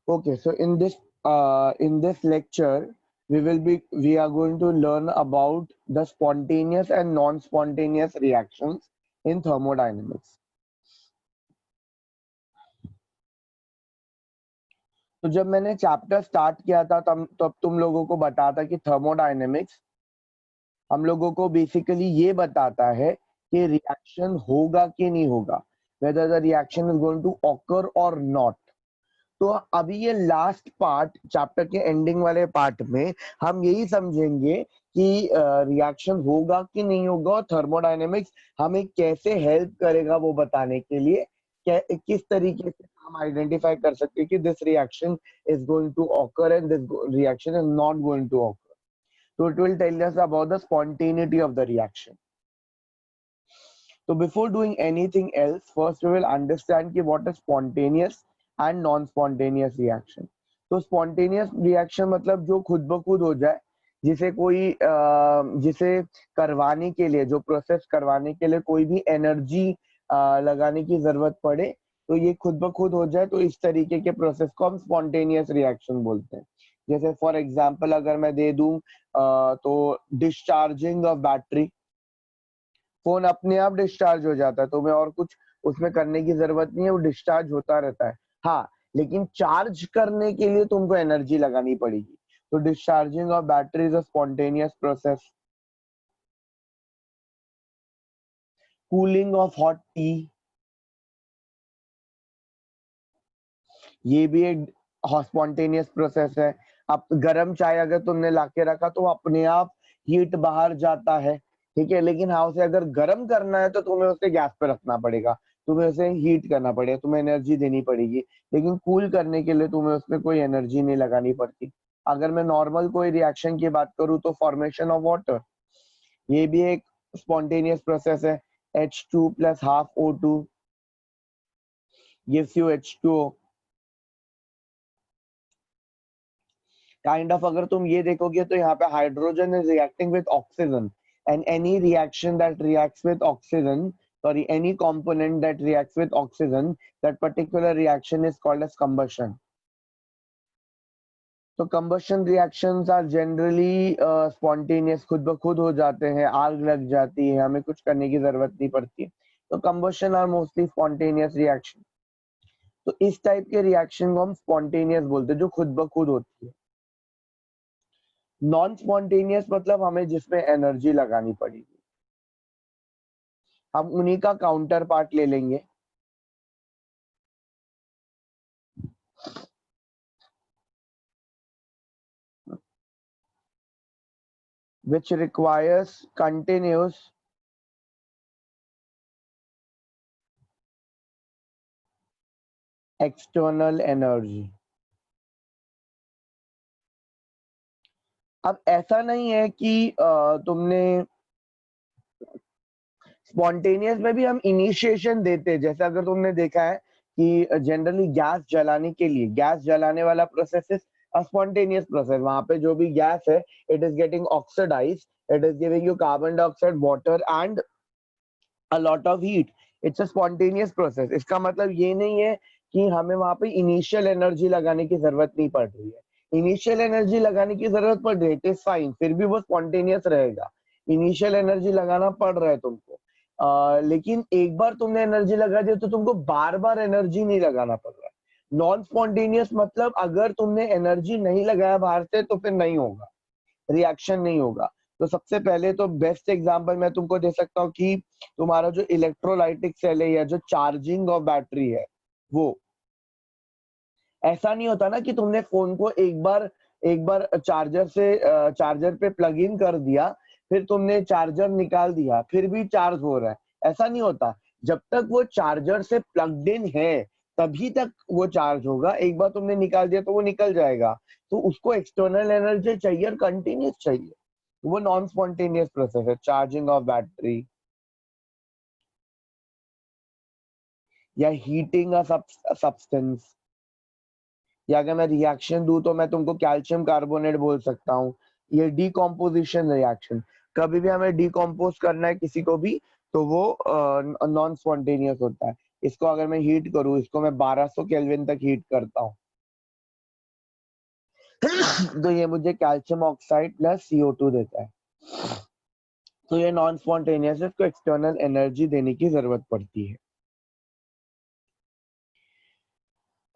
Okay, so in this lecture, we are going to learn about the spontaneous and non-spontaneous reactions in thermodynamics. तो जब मैंने chapter start किया था तब तुम लोगों को बताता कि थर्मोडायनेमिक्स हम लोगों को बेसिकली ये बताता है कि रिएक्शन होगा कि नहीं होगा, whether the reaction is going to occur or not. तो अभी ये लास्ट पार्ट, चैप्टर के एंडिंग वाले पार्ट में हम यही समझेंगे कि रिएक्शन होगा कि नहीं होगा और थर्मोडायनेमिक्स हमें कैसे हेल्प करेगा वो बताने के लिए किस तरीके से हम आइडेंटिफाई कर सकते हैं कि this reaction is going to occur and this reaction is not going to occur. So it will tell us about the spontaneity of the reaction. So before doing anything else, first we will understand कि what is spontaneous and non-spontaneous reaction. तो spontaneous reaction मतलब जो खुद ब खुद हो जाए, जिसे करवाने के लिए, जो प्रोसेस करवाने के लिए कोई भी एनर्जी लगाने की जरूरत पड़े, तो ये खुद ब खुद हो जाए, तो इस तरीके के प्रोसेस को हम स्पॉन्टेनियस रिएक्शन बोलते हैं. जैसे फॉर एग्जांपल अगर मैं दे दूं तो डिस्चार्जिंग ऑफ बैटरी, फोन अपने आप डिस्चार्ज हो जाता है, तो मैं और कुछ उसमें करने की जरूरत नहीं है, वो डिस्चार्ज होता रहता है. हाँ, लेकिन चार्ज करने के लिए तुमको एनर्जी लगानी पड़ेगी. तो discharging of battery is a spontaneous process. Cooling of hot T, ये भी एक स्पॉन्टेनियस प्रोसेस है. अब गर्म चाय अगर तुमने लाके रखा तो अपने आप हीट बाहर जाता है, ठीक है, लेकिन हाँ उसे अगर गर्म करना है तो तुम्हें उसे गैस पे रखना पड़ेगा, तुम्हें उसे हीट करना पड़ेगा, तुम्हें एनर्जी देनी पड़ेगी. लेकिन कूल करने के लिए तुम्हें उसमें कोई एनर्जी नहीं लगानी पड़ती. अगर मैं नॉर्मल कोई रिएक्शन की बात करूँ तो फॉर्मेशन ऑफ वाटर, ये भी एक स्पॉन्टेनियस प्रोसेस है. H2 plus half O2 gives you H2O. Kind of अगर तुम ये देखोगे तो यहाँ पे hydrogen is reacting with oxygen, and any reaction that reacts with oxygen, sorry, any component that reacts with oxygen, that particular reaction is called as combustion. तो combustion reactions are generally spontaneous, खुद ब खुद हो जाते हैं, आग लग जाती है, हमें कुछ करने की जरूरत नहीं पड़ती. तो combustion are mostly spontaneous reaction. तो इस टाइप के रिएक्शन को हम स्पॉन्टेनियस बोलते हैं, जो खुद ब खुद होती है. नॉन स्पॉन्टेनियस मतलब हमें जिसमें एनर्जी लगानी पड़ेगी. हम उन्हीं का काउंटर पार्ट ले लेंगे. which requires continuous external energy. अब ऐसा नहीं है कि तुमने स्पॉन्टेनियस में भी हम इनिशिएशन देते हैं. जैसे अगर तुमने देखा है कि जनरली गैस जलाने के लिए, गैस जलाने वाला process is a spontaneous process. वहां पे जो भी गैस है, it is getting oxidised, it is giving you carbon dioxide, water and a lot of heat. It's a spontaneous process. इसका मतलब ये नहीं है कि हमें वहां पे इनिशियल एनर्जी लगाने की जरूरत नहीं पड़ रही है. इनिशियल एनर्जी लगाने की जरूरत पड़ रही है, इट इज फाइन, फिर भी वो स्पॉन्टेनियस रहेगा. इनिशियल एनर्जी लगाना पड़ रहा है तुमको, लेकिन एक बार तुमने एनर्जी लगा दी तो तुमको बार बार एनर्जी नहीं लगाना पड़ रहा है. नॉन स्पॉन्टेनियस मतलब अगर तुमने एनर्जी नहीं लगाया बाहर से तो फिर नहीं होगा, रिएक्शन नहीं होगा. तो सबसे पहले तो बेस्ट एग्जांपल मैं तुमको दे सकता हूँ कि तुम्हारा जो इलेक्ट्रोलाइटिक सेल है या जो चार्जिंग ऑफ बैटरी है, वो ऐसा नहीं होता ना कि तुमने फोन को एक बार चार्जर पे प्लग इन कर दिया, फिर तुमने चार्जर निकाल दिया, फिर भी चार्ज हो रहा है. ऐसा नहीं होता. जब तक वो चार्जर से प्लग्ड इन है तभी तक वो चार्ज होगा. एक बार तुमने निकाल दिया तो वो निकल जाएगा. तो उसको एक्सटर्नल एनर्जी चाहिए और कंटिन्यूस चाहिए. वो नॉन स्पॉन्टेनियस प्रोसेस है, चार्जिंग ऑफ बैटरी या हीटिंग अ सब्सटेंस. या अगर मैं रिएक्शन दूं तो मैं तुमको कैल्शियम कार्बोनेट बोल सकता हूँ. ये डिकम्पोजिशन रिएक्शन, कभी भी हमें डिकम्पोज करना है किसी को भी तो वो नॉन स्पॉन्टेनियस होता है. इसको अगर मैं हीट करूँ, इसको मैं 1200 केल्विन तक हीट करता हूँ, तो ये मुझे कैल्शियम ऑक्साइड प्लस CO2 देता है। तो ये नॉन स्पॉन्टेनियस है, इसको एक्सटर्नल एनर्जी देने की जरूरत पड़ती है।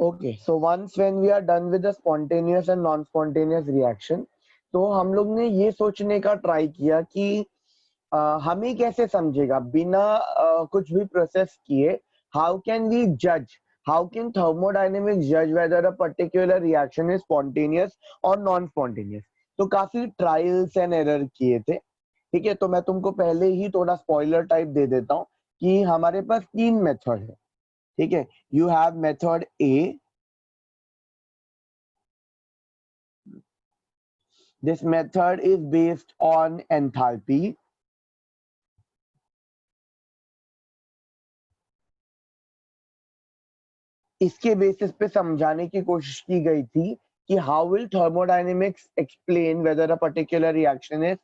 Okay, so once when we are done with the spontaneous and non spontaneous reaction, तो हम लोग ने ये सोचने का ट्राई किया कि हमें कैसे समझेगा बिना कुछ भी प्रोसेस किए, हाउ कैन वी जज, हाउ कैन थर्मोडायनेमिक्स जज weather a particular reaction is spontaneous और नॉन स्पॉन्टेनियस। तो काफी ट्रायल्स एंड एरर किए थे। ठीक है, तो मैं तुमको पहले ही थोड़ा स्पॉइलर टाइप दे देता हूँ कि हमारे पास 3 मेथड है। ठीक है, you have method A, this method is based on enthalpy. इसके बेसिस पे समझाने की कोशिश की गई थी कि how will thermodynamics explain weather a particular reaction is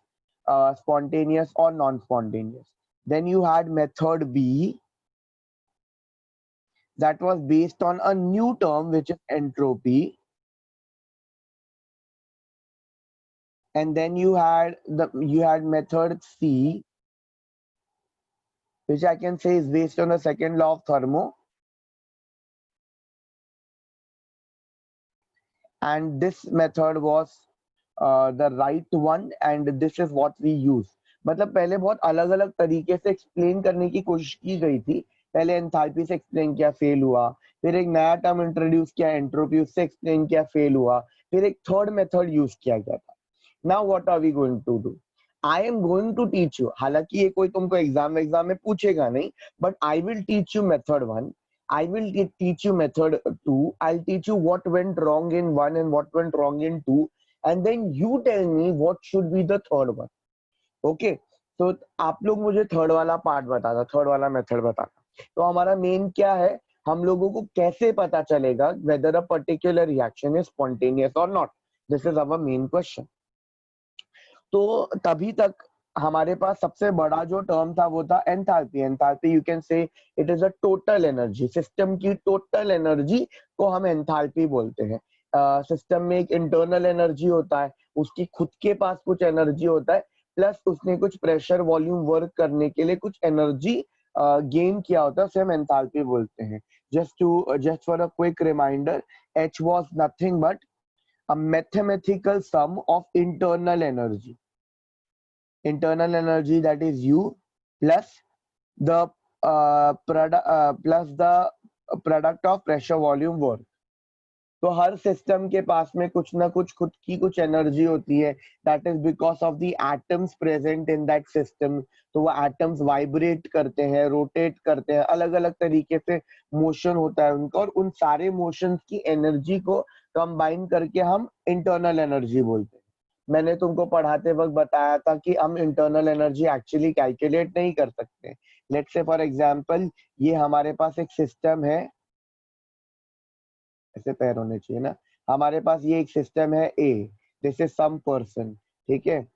spontaneous or non-spontaneous. Then you had method B, that was based on a new term which is entropy. And then you had method C, which I can say is based on the second law of thermo. And this method was the right one, and this is what we use. मतलब पहले बहुत अलग अलग तरीके से explain करने की कोशिश की गई थी। पहले एंथैल्पी से एक्सप्लेन किया, फेल हुआ। फिर एक नया टर्म इंट्रोड्यूस किया, एंट्रोपी, उससे एक्सप्लेन किया, फेल हुआ। फिर एक थर्ड मेथड यूज किया गया था। Now what are we going to do? I am going to teach you, हालांकि ये कोई तुमको एग्जाम में पूछेगा नहीं, but I will teach you method 1, I will teach you method 2. I'll teach you what went wrong in 1 and what went wrong in 2, and then you tell me what should be the third one. Okay? तो आप लोग मुझे third वाला part बताना, third वाला method बताना। तो हमारा मेन क्या है, हम लोगों को कैसे पता चलेगा whether a particular reaction is spontaneous or not? This is our main question. तो तभी तक हमारे पास सबसे बड़ा जो टर्म था वो था enthalpy. Enthalpy you can say it is a total energy, system की टोटल एनर्जी को हम एंथैल्पी बोलते हैं। सिस्टम में एक इंटरनल एनर्जी होता है, उसकी खुद के पास कुछ एनर्जी होता है, प्लस उसने कुछ प्रेशर वॉल्यूम वर्क करने के लिए कुछ एनर्जी गेन किया होता है, उसे हम एंथैल्पी बोलते हैं। Just for a quick reminder, H was nothing but a mathematical sum of internal energy, that is U, plus the product of pressure volume work. तो हर सिस्टम के पास में कुछ ना कुछ खुद की कुछ एनर्जी होती है, that is because of the atoms present in that system. तो वो एटम्स वाइब्रेट करते हैं, रोटेट करते हैं, अलग अलग तरीके से मोशन होता है उनका, और उन सारे मोशंस की एनर्जी को कंबाइन करके हम इंटरनल एनर्जी बोलते हैं। मैंने तुमको पढ़ाते वक्त बताया था कि हम इंटरनल एनर्जी एक्चुअली कैलकुलेट नहीं कर सकते। लेट्स से फॉर एग्जांपल, ये हमारे पास एक सिस्टम है, ऐसे पैर होने चाहिए ना, हमारे पास ये एक सिस्टम है ए, दिस इज सम पर्सन। ठीक है,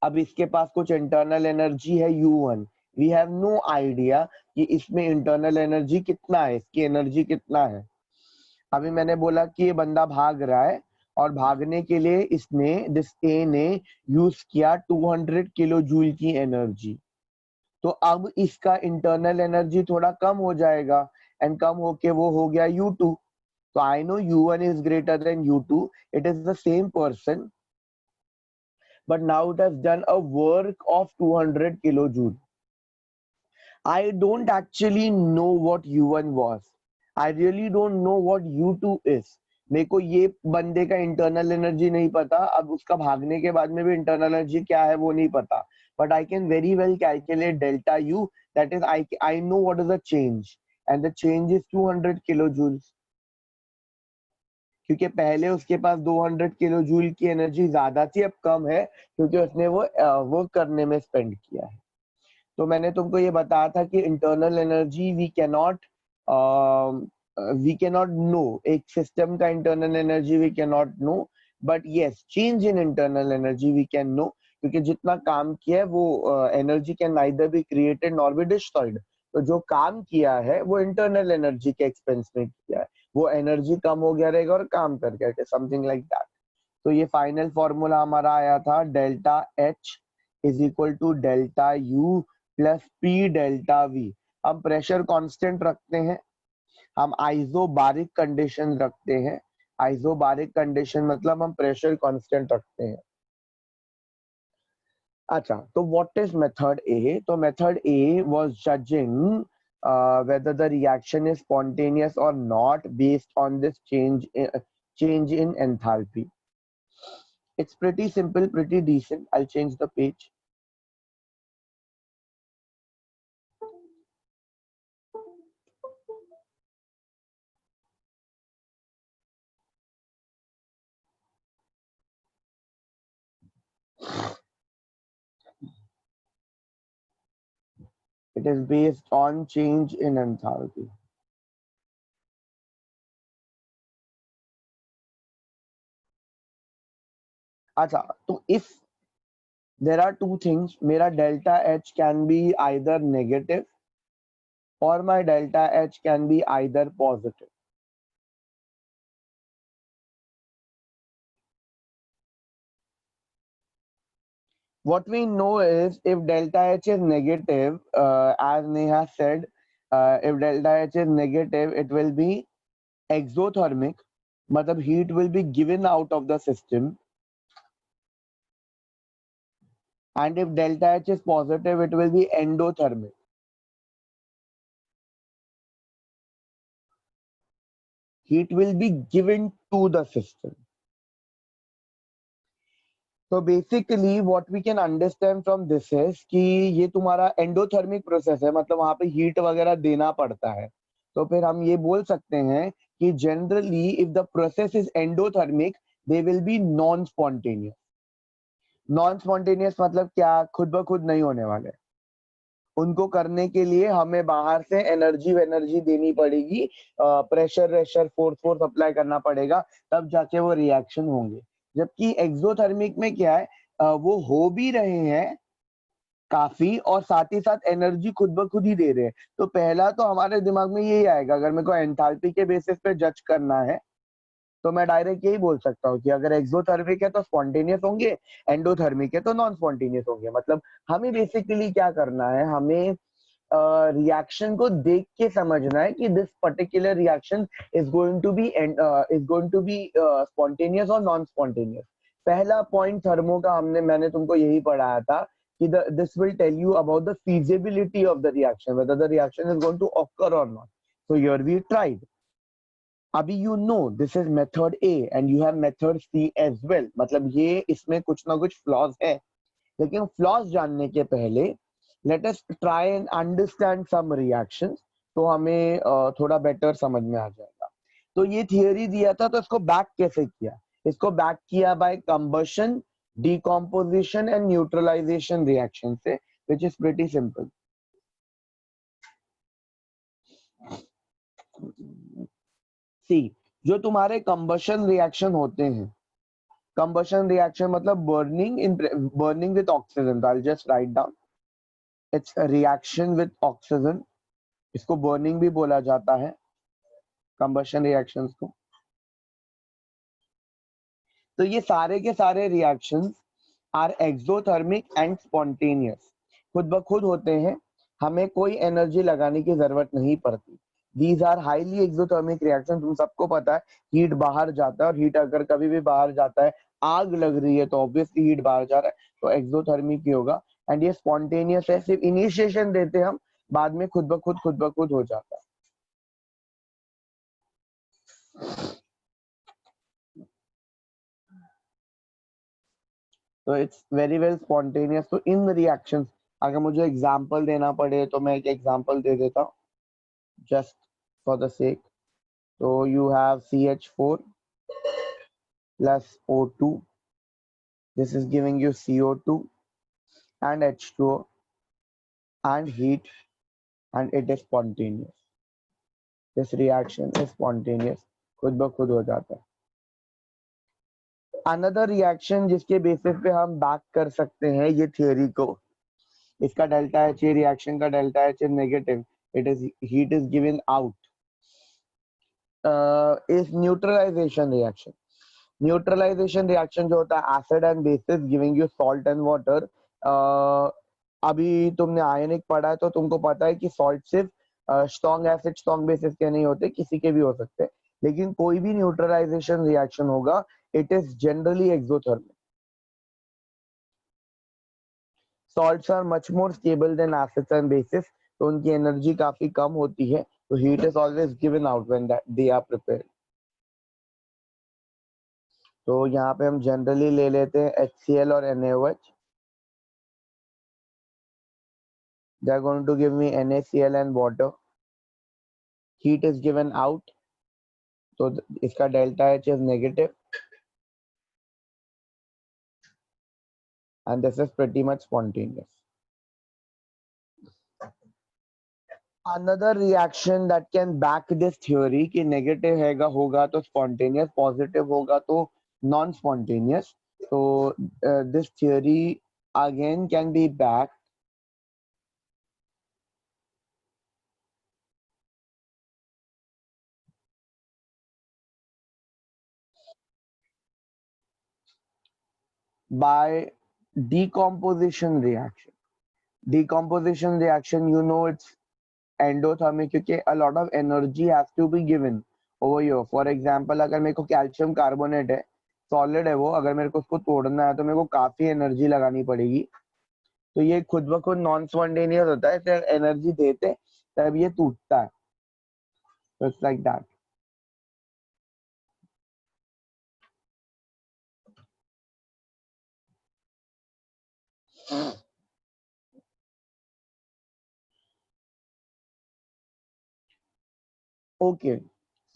अब इसके पास कुछ इंटरनल एनर्जी है U1। We have no idea कि इसमें इंटरनल एनर्जी कितना है, इसकी एनर्जी कितना है। अभी मैंने बोला कि ये बंदा भाग रहा है, और भागने के लिए इसने, दिस ए ने यूज किया 200 किलो जूल की एनर्जी। तो अब इसका इंटरनल एनर्जी थोड़ा कम हो जाएगा, एंड कम होके वो हो गया U2। So I know U1 is greater than U2. It is the same person, but now it has done a work of 200 kilojoule. I don't actually know what U1 was. I really don't know what U2 is. मेरे को ये बंदे का internal energy नहीं पता, अब उसका भागने के बाद में भी इंटरनल एनर्जी क्या है वो नहीं पता, but I can very well calculate delta U. That is, I know what is the change, and the change is 200 kilojoules. क्योंकि पहले उसके पास 200 किलो जूल की एनर्जी ज्यादा थी, अब कम है क्योंकि उसने वो वर्क करने में स्पेंड किया है। तो मैंने तुमको ये बताया था कि internal energy we cannot know, एक सिस्टम का internal energy we cannot know, but yes change in internal energy we can know, क्योंकि जितना काम किया है वो energy can neither be created nor be destroyed. तो जो काम किया है वो इंटरनल एनर्जी के एक्सपेंस में किया है, वो एनर्जी कम हो गया रहेगा और काम कर गया, समथिंग लाइक दैट। तो ये फाइनल फॉर्मूला हमारा आया था delta H is equal to delta U plus P delta V. हम प्रेशर कांस्टेंट रखते हैं, हम आइसोबारिक कंडीशन रखते हैं। आइसोबारिक कंडीशन मतलब हम प्रेशर कांस्टेंट रखते हैं। अच्छा, तो व्हाट इज मेथड ए? तो method A was judging whether the reaction is spontaneous or not based on this change in enthalpy. It's pretty simple, pretty decent. I'll change the page. It is based on change in enthalpy. अच्छा, तो if there are two things, मेरा delta H can be either negative or my delta H can be either positive. What we know is if delta H is negative, as Neha said, if delta H is negative, it will be exothermic, matlab heat will be given out of the system. And if delta H is positive, it will be endothermic. Heat will be given to the system. So basically what we can understand from this is कि ये तुम्हारा endothermic process है, मतलब वहां पे heat वगैरह देना पड़ता है। तो फिर हम ये बोल सकते हैं कि generally if the process is endothermic they will be non spontaneous. Non spontaneous मतलब क्या? खुद ब खुद नहीं होने वाले। उनको करने के लिए हमें बाहर से एनर्जी देनी पड़ेगी, प्रेशर रेशर फोर्स अप्लाई करना पड़ेगा, तब जाके वो रिएक्शन होंगे। जबकि एक्सोथर्मिक में क्या है, वो हो भी रहे हैं काफी और साथ ही साथ एनर्जी खुद ब खुद ही दे रहे हैं। तो पहला तो हमारे दिमाग में यही आएगा, अगर मेरे को एंथैल्पी के बेसिस पे जज करना है तो मैं डायरेक्ट यही बोल सकता हूँ कि अगर एक्सोथर्मिक है तो स्पॉन्टेनियस होंगे, एंडोथर्मिक है तो नॉन स्पॉन्टेनियस होंगे। मतलब हमें बेसिकली क्या करना है, हमें रिएक्शन को देख के समझना है कि this particular reaction is going to be spontaneous और नॉन स्पॉन्टेनियस। पहला पॉइंट थर्मो का मैंने तुमको यही पढ़ाया था कि this will tell you about the feasibility of the reaction, whether the reaction is going to occur or not. So here we tried. अभी you know this is method A and you have method C as well. मतलब ये इसमें कुछ ना कुछ flaws है, लेकिन flaws जानने के पहले let us try and understand some reactions, तो हमें थोड़ा बेटर समझ में आ जाएगा। तो ये थियरी दिया था, तो इसको बैक कैसे किया? इसको बैक किया by combustion, decomposition and neutralisation reaction से, which is pretty simple. See, जो तुम्हारे कंबशन रिएक्शन होते हैं, कंबशन रिएक्शन मतलब burning with oxygen, I will just write down, it's a reaction with oxygen. इसको बर्निंग भी बोला जाता है, कंबशन रिएक्शंस को। तो ये सारे के सारे reactions are exothermic and spontaneous, खुद ब खुद होते हैं, हमें कोई एनर्जी लगाने की जरूरत नहीं पड़ती। These are highly exothermic reaction. तुम सबको पता है हीट बाहर जाता है, और हीट अगर कभी भी बाहर जाता है, आग लग रही है तो ऑब्वियसली हीट बाहर जा रहा है, तो एक्सोथर्मिक ही होगा। एंड ये स्पॉन्टेनियस है, सिर्फ इनिशिएशन देते हम, बाद में खुद ब खुद हो जाता है। तो इट्स वेरी वेल स्पॉन्टेनियस। तो इन रिएक्शंस अगर मुझे एग्जांपल देना पड़े तो मैं एक एग्जांपल दे देता हूँ जस्ट फॉर द सेक। तो you have CH4 plus O2, this is giving you CO2 and H2O and heat, and it is spontaneous. This reaction is spontaneous, खुद ब खुद हो जाता है। अनदर रिएक्शन जिसके बेसिस पे हम बैक कर सकते हैं ये थियोरी को, इसका डेल्टा एच, ये रिएक्शन का delta H is negative, it is heat is given out, is neutralization reaction. Neutralisation reaction जो होता है acid and bases giving you salt and water. अभी तुमने आयनिक पढ़ा है तो तुमको पता है कि सॉल्ट सिर्फ स्ट्रॉन्ग एसिड स्ट्रॉन्ग बेसिस के नहीं होते, किसी के भी हो सकते हैं, लेकिन कोई भी न्यूट्रलाइजेशन रिएक्शन होगा it is generally exothermic. Salts are much more stable than acids and bases, तो उनकी एनर्जी काफी कम होती है, तो heat is always given out when they are prepared. तो यहाँ पे हम जनरली ले लेते हैं HCl और NaOH. They are going to give me NaCl and water. Heat is given out, so इसका delta H is negative, and this is pretty much spontaneous. Another reaction that can back this theory कि negative हैगा होगा तो spontaneous, positive होगा तो non-spontaneous. So this theory again can be backed by decomposition reaction. Decomposition reaction, you know, it's endothermic क्योंकि a lot of energy has to be given over here. For example, अगर मेरे को calcium carbonate है, solid है वो, अगर मेरे को उसको तोड़ना है तो मेरे को काफी एनर्जी लगानी पड़ेगी, तो ये खुद ब खुद नॉन स्पॉन्टेनियस होता है, फिर एनर्जी देते तब ये टूटता है, तो it's like that. Okay,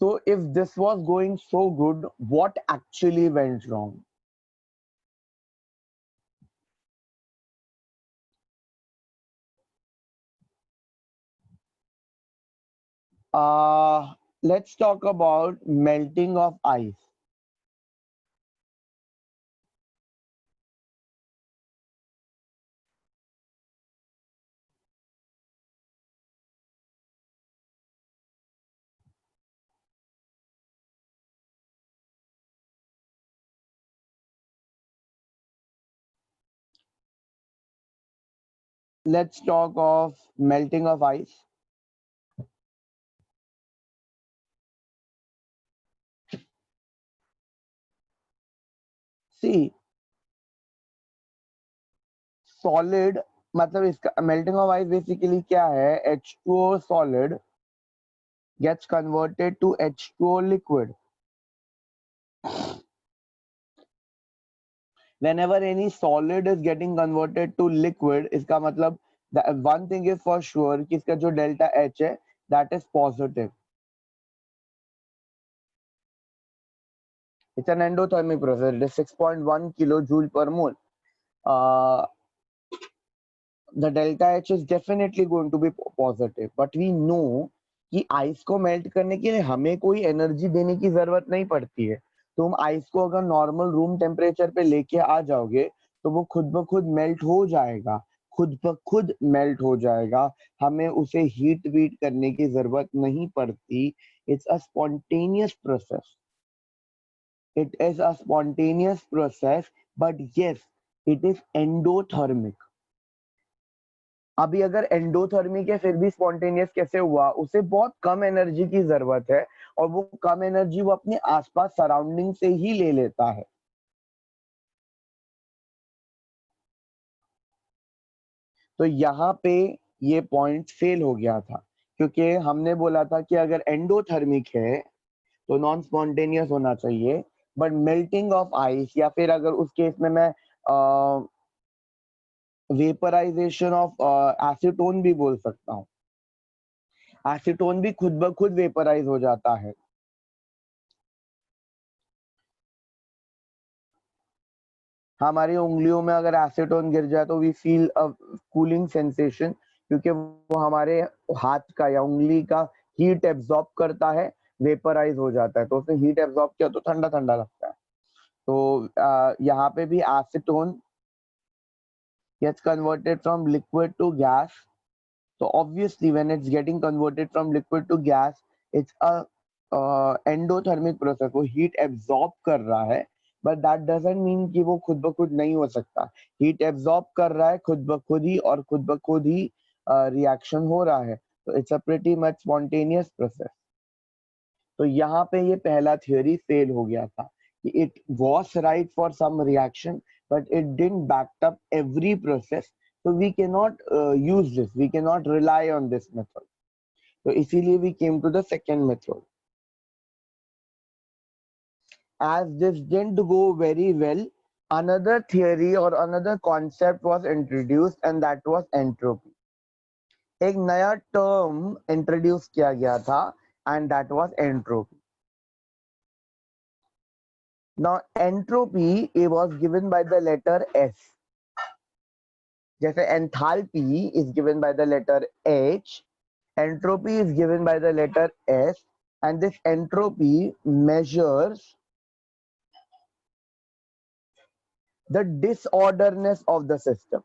so if this was going so good, what actually went wrong? Let's talk about melting of ice. Let's talk of melting of ice. See, solid मतलब इसका melting of ice basically क्या है, H2O solid gets converted to H2O liquid. Whenever any solid is getting converted to liquid, इसका मतलब one thing is for sure कि इसका जो delta H है that is positive. It's an endothermic process. It is 6.1 kilojoule per mole. The delta H is definitely going to be positive, but we know कि ice को melt करने के लिए हमें कोई एनर्जी देने की जरूरत नहीं पड़ती है। तुम आइस को अगर नॉर्मल रूम टेम्परेचर पे लेके आ जाओगे तो वो खुद ब खुद मेल्ट हो जाएगा, खुद ब खुद मेल्ट हो जाएगा, हमें उसे हीट बीट करने की जरूरत नहीं पड़ती। It's a spontaneous process, it is a spontaneous process, but yes, it is endothermic. अभी अगर एंडोथर्मिक है फिर भी स्पॉन्टेनियस कैसे हुआ, उसे बहुत कम एनर्जी की जरूरत है और वो कम एनर्जी वो अपने आसपास सराउंडिंग से ही ले लेता है। तो यहाँ पे ये पॉइंट फेल हो गया था क्योंकि हमने बोला था कि अगर एंडोथर्मिक है तो नॉन स्पॉन्टेनियस होना चाहिए, बट मेल्टिंग ऑफ आइस या फिर अगर उस केस में मैं वेपराइजेशन ऑफ एसीटोन भी बोल सकता हूँ, एसीटोन भी खुद ब खुद वेपराइज हो जाता है। हमारी उंगलियों में अगर एसीटोन गिर जाए तो we feel a cooling sensation क्योंकि वो हमारे हाथ का या उंगली का हीट एब्जॉर्ब करता है, वेपराइज हो जाता है, तो उसने हीट एब्जॉर्ब किया तो ठंडा ठंडा लगता है। तो यहाँ पे भी acetone gets converted from liquid to gas. So obviously when it's getting converted from liquid to gas, it's a endothermic process, वो हीट एब्जॉर्ब कर रहा है, बट दैट डजंट मीन कि वो खुद ब खुद नहीं हो सकता। हीट एब्जॉर्ब कर रहा है खुद ब खुद ही, और खुद ब खुद ही रिएक्शन हो रहा है, तो it's a pretty much spontaneous process. तो यहाँ पे ये पहला थ्योरी फेल हो गया था कि it was right for some reaction but it didn't back up every process, so we cannot use this, we cannot rely on this method. So इसीलिए we came to the second method. As this didn't go very well, another theory or another concept was introduced, and that was entropy. एक नया term introduce किया गया था, and that was entropy. Now entropy, it was given by the letter S. जैसे enthalpy is given by the letter H, entropy is given by the letter S, and this entropy measures the disorderness of the system.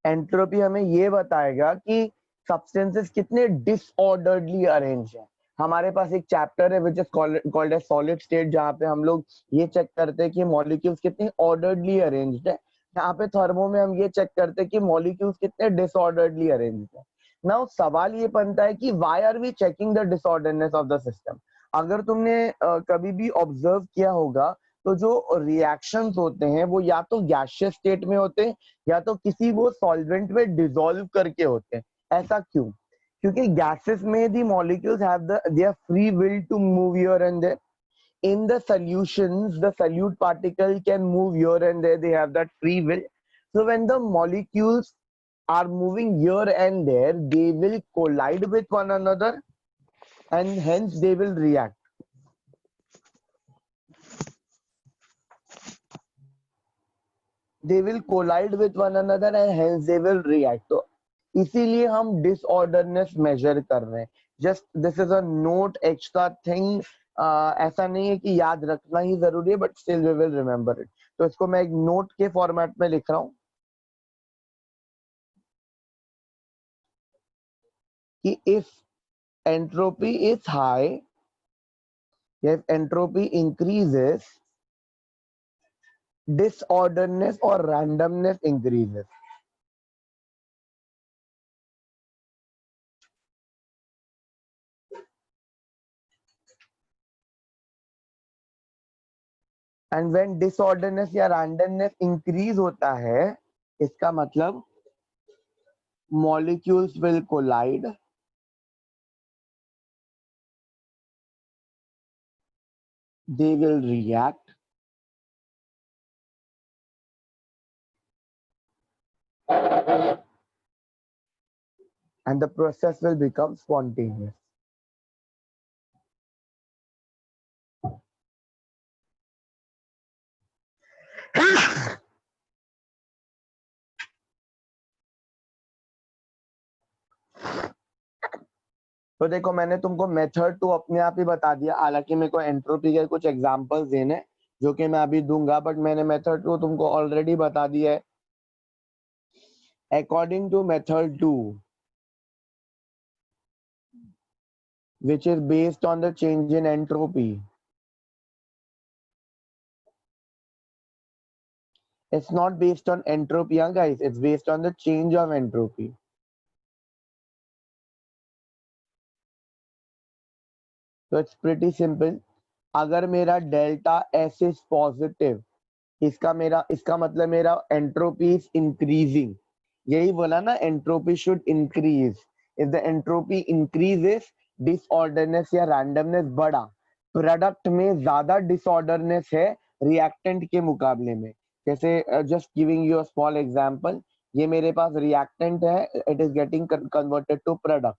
Entropy हमें ये बताएगा कि substances कितने disorderly arrange हैं। हमारे पास एक chapter है which is called as solid state, जहाँ पे हम लोग ये चेक करते हैं कि मॉलिक्यूल्स कितने ऑर्डरली अरेंज्ड है। यहाँ पे थर्मो में हम ये चेक करते हैं कि मॉलिक्यूल्स कितने डिसऑर्डरली अरेंज्ड है। नाउ सवाल ये बनता है कि why are we checking the disorderness of the system. अगर तुमने कभी भी ऑब्जर्व किया होगा, तो जो रिएक्शंस होते हैं वो या तो गैसियस स्टेट में होते हैं या तो किसी वो सॉल्वेंट में डिसॉल्व करके होते हैं। ऐसा क्यों? क्योंकि गैसेस में the molecules have their free will to move here and there. In the solutions, the solute particle can move here and there, they have that free will. So when the molecules are moving here and there, they will collide with one another and hence they will react. They will collide with one another and hence they will react. तो इसीलिए हम disorderness major कर रहे हैं। Just this is a note extra thing. ऐसा नहीं है कि याद रखना ही जरूरी है, but still we will remember it. तो इसको मैं एक नोट के फॉर्मेट में लिख रहा हूँ कि if entropy is high, if entropy increases, disorderness or randomness increases. And when disorderness या randomness increase होता है, इसका मतलब molecules will collide, they will react, and the process will become spontaneous. तो देखो, मैंने तुमको मेथड टू अपने आप ही बता दिया, हालांकि मेरे को एंट्रोपी के कुछ एग्जांपल्स देने जो कि मैं अभी दूंगा, बट मैंने मेथड टू तुमको ऑलरेडी बता दिया है। According to method two, which is based on the change in entropy, it's not based on entropy, guys, it's based on the change of entropy. So it's pretty simple. अगर मेरा delta S is positive, इसका मतलब मेरा entropy is increasing. यही बोला ना, entropy should increase. If the entropy increases, disorderness या randomness बढ़ा। प्रोडक्ट में ज्यादा डिसऑर्डरनेस है रिएक्टेंट के मुकाबले में। जैसे just giving you a small example, ये मेरे पास रिएक्टेंट है, it is getting converted to product.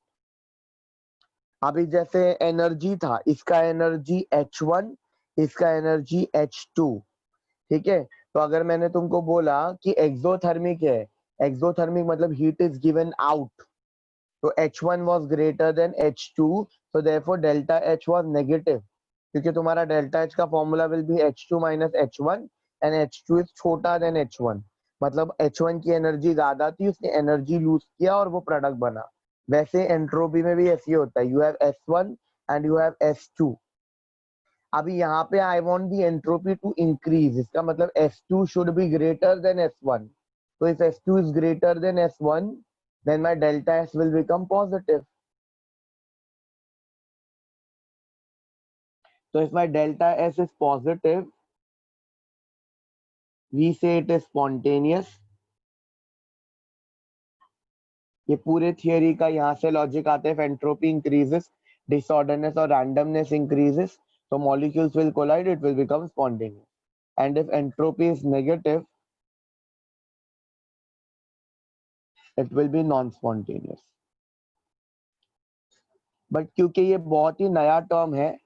अभी जैसे एनर्जी था, इसका एनर्जी H1, इसका एनर्जी H2, ठीक है। तो अगर मैंने तुमको बोला कि एक्सोथर्मिक है, एक्सोथर्मिक मतलब हीट इज गिवन आउट, तो H1 was greater than H2, so therefore delta H was negative, क्योंकि तुम्हारा डेल्टा H का formula will be H2 minus H1 and H2 is छोटा than H1, मतलब H1 की energy ज्यादा थी, उसने एनर्जी लूज किया और वो प्रोडक्ट बना। वैसे एंट्रोपी में भी ऐसे ही होता है, you have S1 and you have S2। अभी यहाँ पे I want the entropy to increase, इसका मतलब S2 should be greater than S1। तो if S2 is greater than S1, then my delta S will become positive. So if my delta S is positive, we say it is spontaneous. ये पूरे theory का यहाँ से logic आता है, if entropy increases, disorderness or randomness increases, so molecules will collide, it will become spontaneous. And if entropy is negative, it will be non-spontaneous. But क्योंकि ये बहुत ही नया टर्म है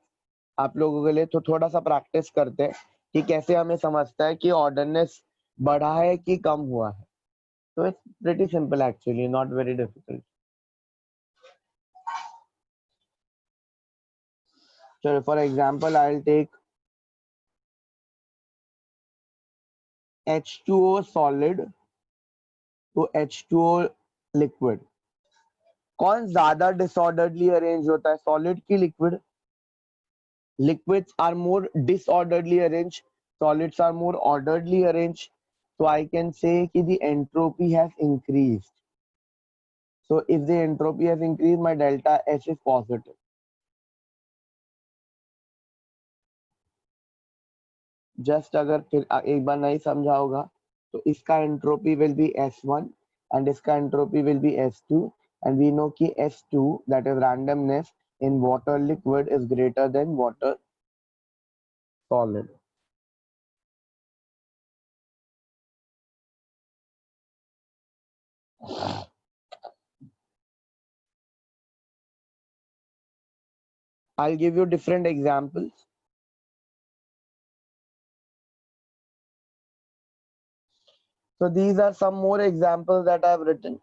आप लोगों के लिए, तो थोड़ा सा प्रैक्टिस करते हैं कि कैसे हमें समझता है कि ऑर्डरनेस बढ़ा है कि कम हुआ है। तो it's pretty simple actually, not very difficult. चलो for example I will take H2O solid to H2O liquid. कौन ज्यादा डिसऑर्डरली अरेंज होता है, सॉलिड की liquid? Liquids are more disorderly arranged, solids are more orderly arranged. So I can say that the entropy has increased. So if the entropy has increased, my delta H is positive. Just अगर फिर एक बार नहीं समझा होगा तो इसका entropy will be S1 and इसका entropy will be S2, and we know कि S2, that is randomness, in water liquid is greater than water solid. I'll give you different examples. So these are some more examples that I've written.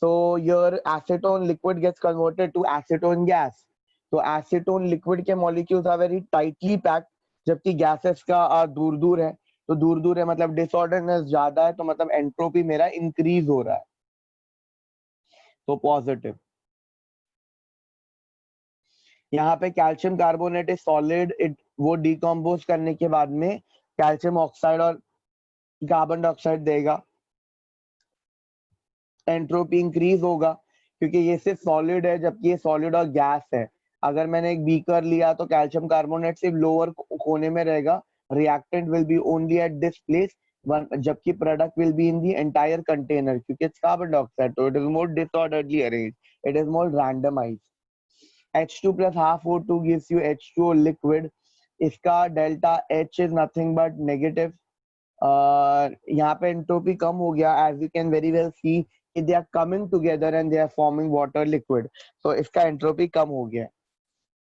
So your acetone liquid gets converted to acetone gas. So acetone liquid के molecules are very tightly packed, जबकि gases का दूर दूर है। तो दूर दूर है मतलब डिसऑर्डरनेस ज्यादा है, तो मतलब एंट्रोपी मेरा इंक्रीज हो रहा है, तो पॉजिटिव। यहाँ पे calcium carbonate is solid, it वो डिकम्पोज करने के बाद में कैल्शियम ऑक्साइड और कार्बन डाइऑक्साइड देगा, एंट्रोपी इंक्रीज होगा क्योंकि ये सिर्फ सॉलिड है जबकि ये सॉलिड और गैस है। अगर मैंने एक बीकर लिया तो कैल्शियम कार्बोनेट सिर्फ लोअर कोने में रहेगा, reactant will be only at this place, जबकि product will be in the entire container क्योंकि इट्स कार्बन डाइऑक्साइड, तो it is more disorderly arranged, it is more randomized. H2 plus half O2 gives you H2O liquid. इसका delta H is nothing but negative. यहाँ पे entropy कम हो गया, as you can very well see they are coming together and they are forming water liquid, so इसका entropy कम हो गया।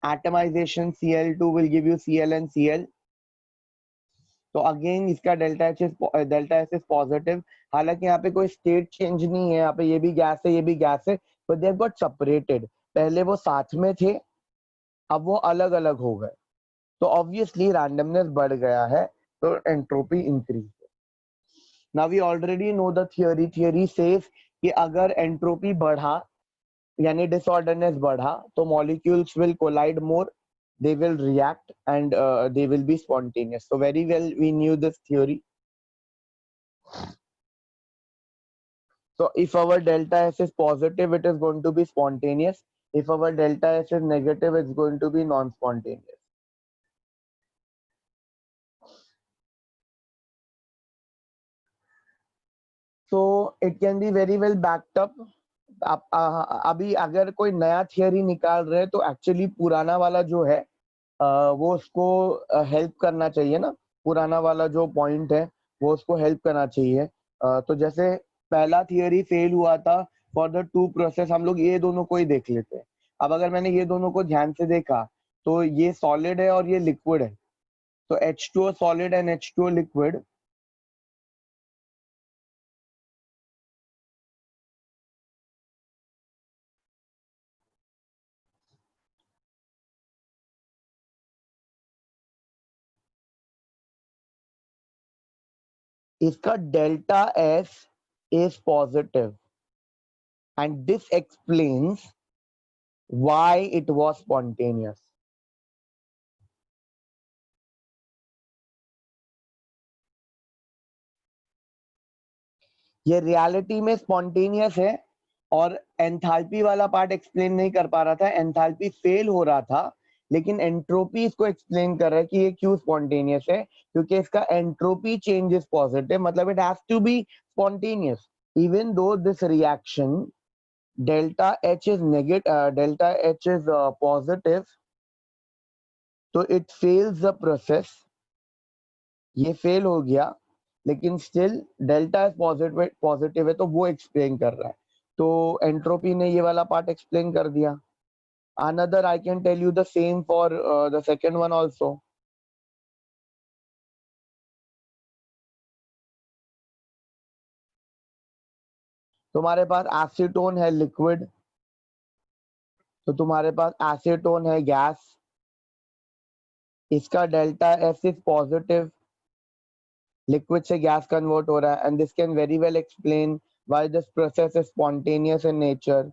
Atomization Cl2 will give you Cl and Cl, तो again इसका delta H is positive. हालांकि यहाँ पे कोई state change नहीं है, यहाँ पे ये भी गैस है ये भी गैस है, but they have got separated. पहले वो साथ में थे, अब वो अलग अलग हो गए, तो ऑब्वियसली रैंडमनेस बढ़ गया है, तो entropy increase. Now we already know the theory says कि अगर एंट्रोपी बढ़ा यानी डिसऑर्डरनेस बढ़ा तो molecules will collide more, they will react and they will be spontaneous. So very well we knew this theory. So if our delta S is positive, it is going to be spontaneous. If our delta S is negative, it's going to be non-spontaneous. So it can be very well backed up. अभी अगर कोई नया theory निकाल रहे हैं तो actually पुराना वाला जो है वो उसको हेल्प करना चाहिए ना, पुराना वाला जो पॉइंट है वो उसको हेल्प करना चाहिए। तो जैसे पहला थियरी फेल हुआ था फॉर द टू प्रोसेस, हम लोग ये दोनों को ही देख लेते हैं। अब अगर मैंने ये दोनों को ध्यान से देखा तो ये सॉलिड है और ये लिक्विड है, तो H2O solid and H2O liquid, इसका delta S is positive and this explains why it was spontaneous. ये रियलिटी में स्पॉन्टेनियस है और एंथैल्पी वाला पार्ट एक्सप्लेन नहीं कर पा रहा था, एंथैल्पी फेल हो रहा था, लेकिन एंट्रोपी इसको एक्सप्लेन कर रहा है कि ये क्यों स्पॉन्टेनियस है, क्योंकि इसका एंट्रोपी चेंज इज पॉजिटिव, मतलब it has to be spontaneous even though this reaction delta H is negative, delta H is positive, तो it fails the process, ये फेल हो गया, लेकिन स्टिल डेल्टा पॉजिटिव है, तो वो एक्सप्लेन कर रहा है, तो एंट्रोपी ने ये वाला पार्ट एक्सप्लेन कर दिया. Another I can tell you the same for the second one also. तुम्हारे पास एसीटोन है लिक्विड, तो तुम्हारे पास एसीटोन है गैस, इसका delta S is positive, liquid से गैस कन्वर्ट हो रहा है, and this can very well explain why this process is spontaneous in nature,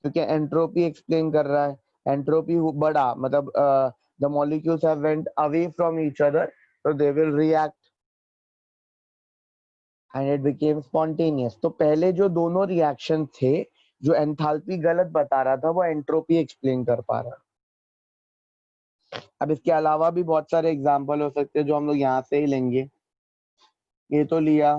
क्योंकि एंट्रोपी एक्सप्लेन कर रहा है, एंट्रोपी बढ़ा, मतलब the molecules have went away from each other, so they will react and it became spontaneous. तो पहले जो दोनों रिएक्शन थे, जो एंथैल्पी गलत बता रहा था, वो एंट्रोपी एक्सप्लेन कर पा रहा. अब इसके अलावा भी बहुत सारे एग्जांपल हो सकते हैं जो हम लोग यहाँ से ही लेंगे. ये तो लिया,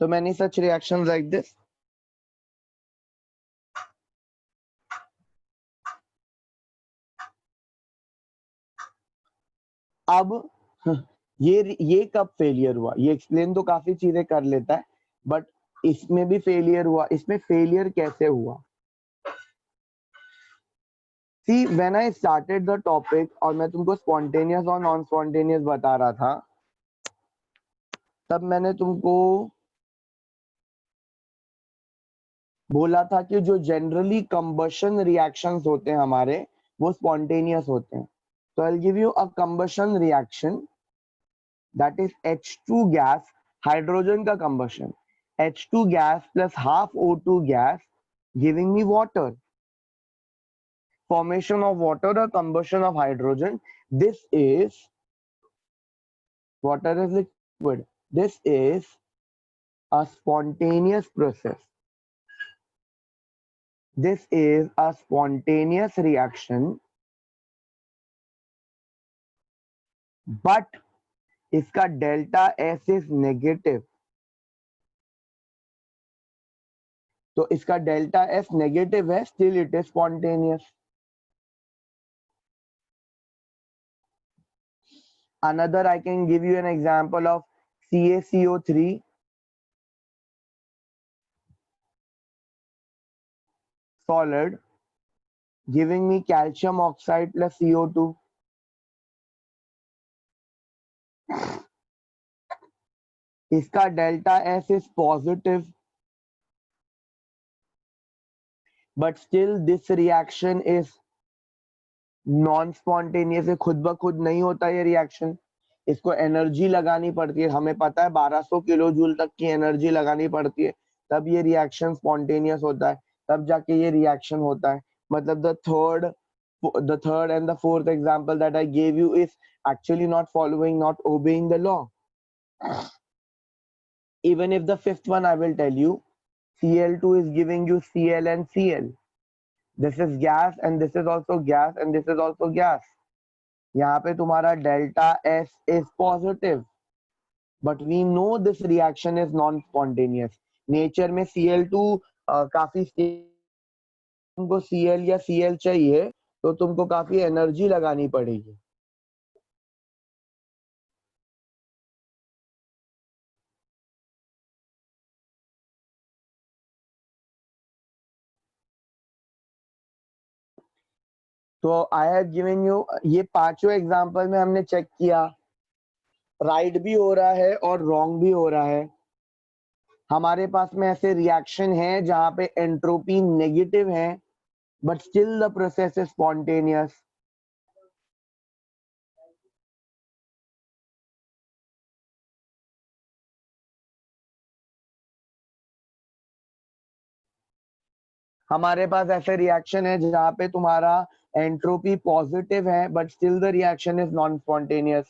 so many such reactions like this. अब ये कब फेलियर हुआ, ये एक्सप्लेन तो काफी चीजें कर लेता है, बट इसमें भी फेलियर हुआ. इसमें फेलियर कैसे हुआ? See, when I started the topic और मैं तुमको spontaneous और नॉन स्पॉन्टेनियस बता रहा था, तब मैंने तुमको बोला था कि जो जनरली कंबशन रिएक्शंस होते हैं हमारे, वो स्पॉन्टेनियस होते हैं. तो I'll give you a combustion reaction that is H2 gas, hydrogen का combustion, H2 gas plus half O2 gas giving me water. Formation of water or combustion of hydrogen. This is, water is liquid. This is a spontaneous process. This is a spontaneous reaction, but इसका delta S is negative. तो इसका delta S negative है, still it is spontaneous. Another, I can give you an example of CaCO3 solid giving me calcium oxide plus CO2. इसका delta S is positive, but still this reaction is non-spontaneous. खुद ब खुद नहीं होता ये reaction, इसको energy लगानी पड़ती है. हमें पता है 1200 किलो जूल तक की एनर्जी लगानी पड़ती है, तब ये रिएक्शन स्पॉन्टेनियस होता है, तब जाके ये रिएक्शन होता है. मतलब the third and the fourth example that I gave you is actually not obeying the law. Even if the fifth one I will tell you, Cl2 is giving you Cl and Cl. This is gas and this is also gas and this is also gas. यहाँ पे तुम्हारा delta S is positive, but we know this reaction is non-spontaneous. Nature में Cl2 काफी, तुमको Cl या Cl चाहिए तो तुमको काफी एनर्जी लगानी पड़ेगी. तो आई हैव गिवन यू, ये पांचों एग्जांपल में हमने चेक किया, राइट भी हो रहा है और रॉन्ग भी हो रहा है. हमारे पास में ऐसे रिएक्शन है जहां पे एंट्रोपी नेगेटिव है but still the process is spontaneous. हमारे पास ऐसे रिएक्शन है जहाँ पे तुम्हारा एंट्रोपी पॉजिटिव है but still the reaction is non spontaneous.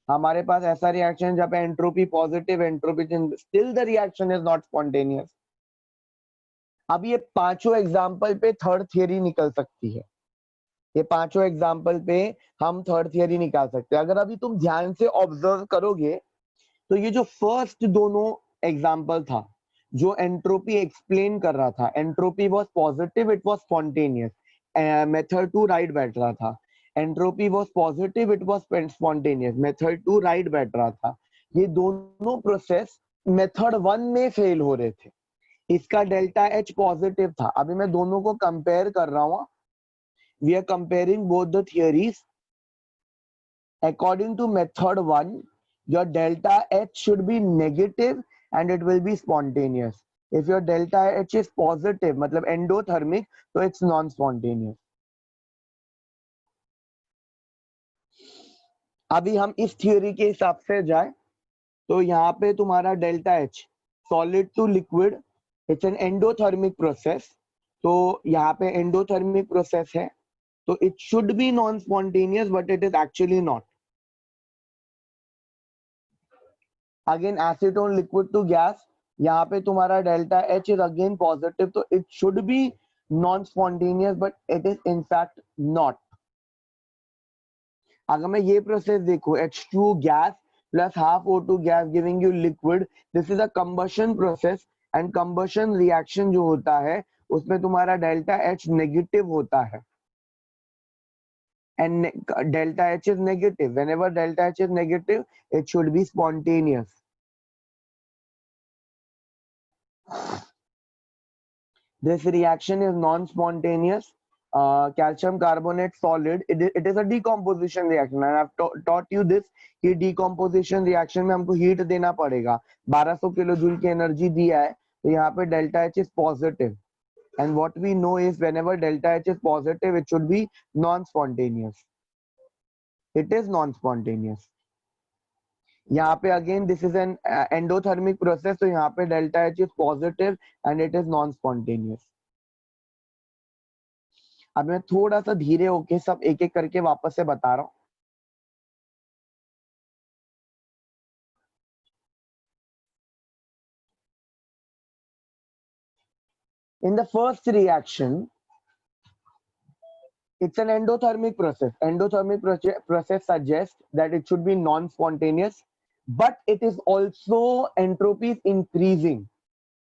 हमारे पास ऐसा रिएक्शन जहाँ पे entropy positive, entropy still the reaction is not spontaneous. अब ये पांचों एग्जाम्पल पे थर्ड थियरी निकल सकती है. ये पांचों एग्जाम्पल पे हम थर्ड थियरी निकाल सकते हैं. अगर अभी तुम ध्यान से ऑब्जर्व करोगे तो ये जो फर्स्ट दोनों एग्जाम्पल था जो एंट्रोपी एक्सप्लेन कर रहा था, entropy was positive, it was spontaneous. Method two right बैठ रहा था. Entropy was positive, it was spontaneous. Method two right बैठ रहा था. ये दोनों प्रोसेस मेथड वन में फेल हो रहे थे. इसका डेल्टा एच पॉजिटिव था. अभी मैं दोनों को कंपेयर कर रहा हूँ. We are comparing both the theories. According to method 1, your delta H should be negative and it will be spontaneous. If your delta H is positive, मतलब endothermic, तो it's non-spontaneous. अभी हम इस थियोरी के हिसाब से जाए तो यहाँ पे तुम्हारा delta H solid to liquid, it's an endothermic process. तो यहाँ पे endothermic process है तो it should be non-spontaneous but it is actually not. Again acetone liquid to gas, यहाँ पे तुम्हारा delta H is again positive तो it should be non spontaneous but it is in fact not. अगर मैं ये process देखूं H2 gas plus half O2 gas giving you liquid, this is a combustion process and combustion reaction जो होता है उसमें तुम्हारा डेल्टा एच नेगेटिव होता है. And delta H is negative. Whenever delta H is negative, it should be spontaneous. This reaction is non-spontaneous. Calcium carbonate solid. It is a decomposition reaction. And I've taught you this कि decomposition reaction में हमको heat देना पड़ेगा. 1200 kilo joule की energy दिया है तो यहाँ पे delta H is positive. And what we know is whenever delta H is positive, it should be non-spontaneous. It is non-spontaneous. यहाँ पे again this is an endothermic process तो यहाँ पे delta H is positive and it is non spontaneous. अब मैं थोड़ा सा धीरे होके सब एक एक करके वापस से बता रहा हूँ. In the first reaction, it's an endothermic process. Endothermic process suggests that it should be non-spontaneous, but it is also entropy is increasing.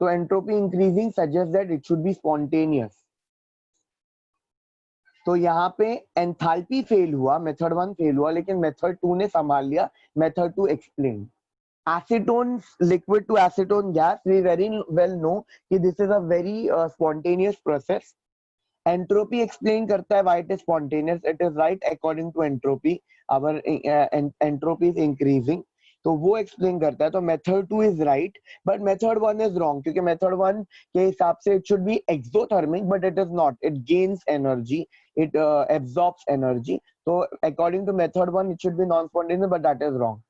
So entropy increasing suggests that it should be spontaneous. तो यहाँ पे enthalpy fail हुआ, method 1 fail हुआ, लेकिन method 2 ने संभाल लिया. Method 2 explain. Acetone liquid to acetone gas, we very well know कि this is a very spontaneous process. Entropy explain करता है why it is spontaneous. It is right according to entropy. Our entropy is increasing. तो वो explain करता है. तो method 2 is right, but method 1 is wrong क्योंकि method 1 के हिसाब से it should be exothermic, but it is not. It gains energy. It absorbs energy. So according to method 1, it should be non-spontaneous, but that is wrong.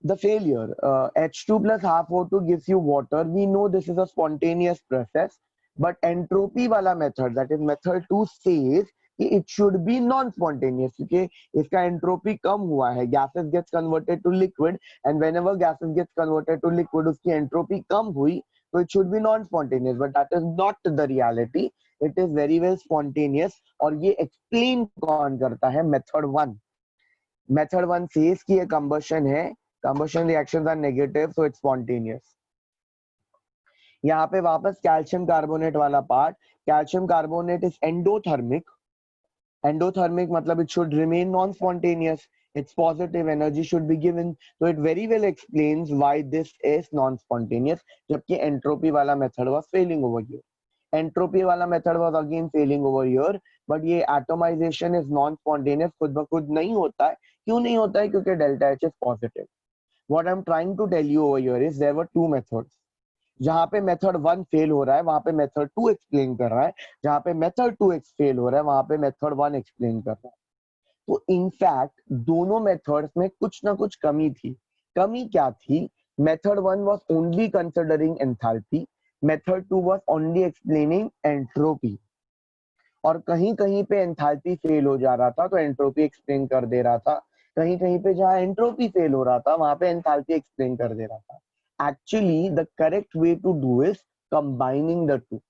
The failure, H2 plus half O2 gives you water. We know this is a spontaneous process, but entropy wala method, that is method 2, says it should be non-spontaneous क्योंकि इसका entropy कम हुआ है. Gases gets converted to liquid, and whenever gases gets converted to liquid, उसकी entropy कम हुई, so it should be non-spontaneous. But that is not the reality. It is very well spontaneous. और ये explain कौन करता है? Method 1. Method 1 says कि ये combustion है. Combustion reactions are negative, so it's spontaneous. यहाँ पे वापस कैल्शियम कार्बोनेट वाला part. Calcium carbonate is endothermic. Endothermic मतलब it should remain non-spontaneous. Its positive energy should be given. So it very well explains why this is non-spontaneous. जबकि entropy वाला method was failing over here. Entropy वाला method was again failing over here. But ये atomization is non-spontaneous. खुद ब खुद नहीं होता है. क्यों नहीं होता है? क्योंकि delta H is positive. What I'm trying to tell you over here is there were two methods. जहां पे मेथड 1 फेल हो रहा है वहां पे मेथड 2 एक्सप्लेन कर रहा है, जहां पे मेथड 2 फेल हो रहा है वहां पे मेथड 1 एक्सप्लेन कर रहा है। तो इनफैक्ट दोनों मेथड्स में कुछ ना कुछ कमी थी। कमी क्या थी? Method 1 was only considering enthalpy, method 2 was only explaining entropy. और कहीं कहीं पे एंथैल्पी फेल हो जा रहा था तो एंट्रोपी एक्सप्लेन कर दे रहा था, कहीं कहीं पे जहां एंट्रोपी फेल हो रहा था वहां पे एंथैल्पी एक्सप्लेन कर दे रहा था। Actually the correct way to do is combining the two.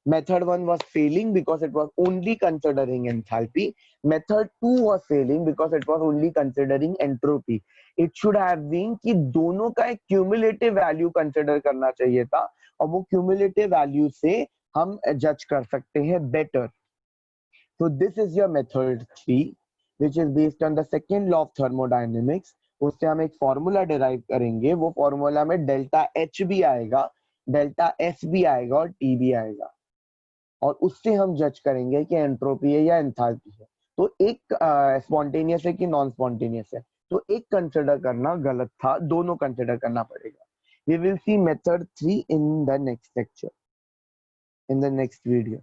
Method 1 was failing because it was only considering enthalpy. Method 2 was failing because it was only considering entropy. It should have been कि दोनों का एक cumulative value consider करना चाहिए था और वो cumulative value से हम जज कर सकते हैं better. So this is your method 3, which is based on the second law of thermodynamics. उससे हम एक फॉर्मूला डिराइव करेंगे, वो फॉर्मूला में डेल्टा एच भी आएगा, डेल्टा एस भी आएगा और टी भी आएगा, और उससे हम जज करेंगे कि एंट्रोपी है या एंथैल्पी है। तो एक स्पॉन्टेनियस है कि नॉन स्पॉन्टेनियस है, तो एक कंसिडर करना गलत था, दोनों कंसिडर करना पड़ेगा। We will see method 3 in the next lecture, in the next video.